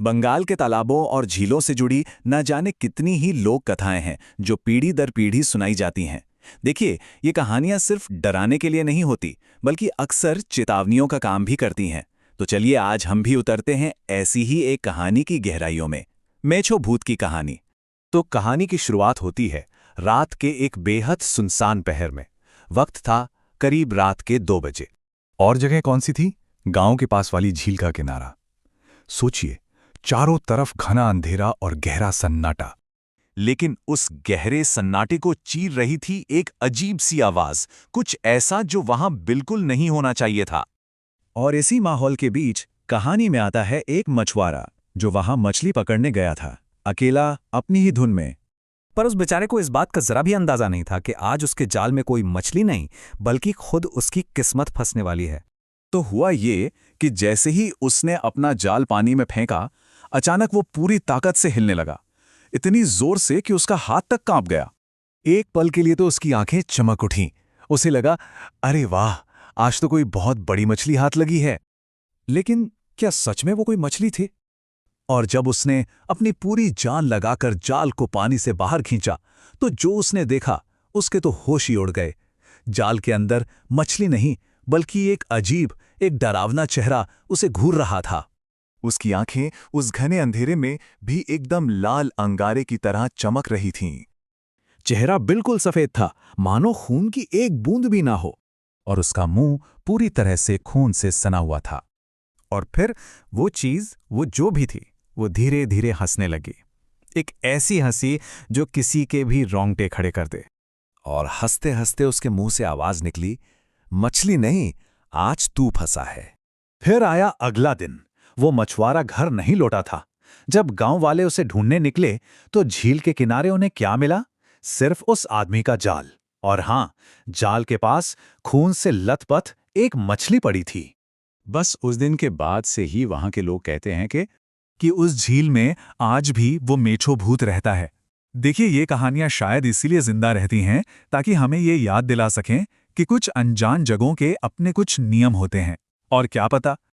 बंगाल के तालाबों और झीलों से जुड़ी न जाने कितनी ही लोक कथाएं हैं जो पीढ़ी दर पीढ़ी सुनाई जाती हैं। देखिए, ये कहानियां सिर्फ डराने के लिए नहीं होती, बल्कि अक्सर चेतावनियों का काम भी करती हैं। तो चलिए आज हम भी उतरते हैं ऐसी ही एक कहानी की गहराइयों में। मेछो भूत की कहानी। तो कहानी की शुरुआत होती है रात के एक बेहद सुनसान पहर में। वक्त था करीब रात के 2 बजे। और जगह कौन सी थी? गांव के पास वाली झील का किनारा। सोचिए, चारों तरफ घना अंधेरा और गहरा सन्नाटा। लेकिन उस गहरे सन्नाटे को चीर रही थी एक अजीब सी आवाज, कुछ ऐसा जो वहां बिल्कुल नहीं होना चाहिए था। और इसी माहौल के बीच कहानी में आता है एक मछुआरा जो वहां मछली पकड़ने गया था, अकेला अपनी ही धुन में। पर उस बेचारे को इस बात का जरा भी अंदाजा नहीं था कि आज उसके जाल में कोई मछली नहीं, बल्कि खुद उसकी किस्मत फंसने वाली है। तो हुआ ये कि जैसे ही उसने अपना जाल पानी में फेंका, अचानक वो पूरी ताकत से हिलने लगा, इतनी जोर से कि उसका हाथ तक कांप गया। एक पल के लिए तो उसकी आंखें चमक उठीं। उसे लगा, अरे वाह, आज तो कोई बहुत बड़ी मछली हाथ लगी है। लेकिन क्या सच में वो कोई मछली थी? और जब उसने अपनी पूरी जान लगाकर जाल को पानी से बाहर खींचा, तो जो उसने देखा उसके तो होश ही उड़ गए। जाल के अंदर मछली नहीं, बल्कि एक अजीब, एक डरावना चेहरा उसे घूर रहा था। उसकी आंखें उस घने अंधेरे में भी एकदम लाल अंगारे की तरह चमक रही थीं। चेहरा बिल्कुल सफेद था, मानो खून की एक बूंद भी ना हो, और उसका मुंह पूरी तरह से खून से सना हुआ था। और फिर वो चीज, वो जो भी थी, वो धीरे धीरे हंसने लगी। एक ऐसी हंसी जो किसी के भी रोंगटे खड़े कर दे। और हंसते हंसते उसके मुंह से आवाज निकली, मछली नहीं, आज तू फंसा है। फिर आया अगला दिन। वो मछुआरा घर नहीं लौटा था। जब गांव वाले उसे ढूंढने निकले, तो झील के किनारे उन्हें क्या मिला? सिर्फ उस आदमी का जाल। और हां, जाल के पास खून से लथपथ एक मछली पड़ी थी। बस उस दिन के बाद से ही वहां के लोग कहते हैं कि उस झील में आज भी वो मेछो भूत रहता है। देखिए, ये कहानियां शायद इसीलिए जिंदा रहती हैं ताकि हमें ये याद दिला सकें कि कुछ अनजान जगहों के अपने कुछ नियम होते हैं। और क्या पता,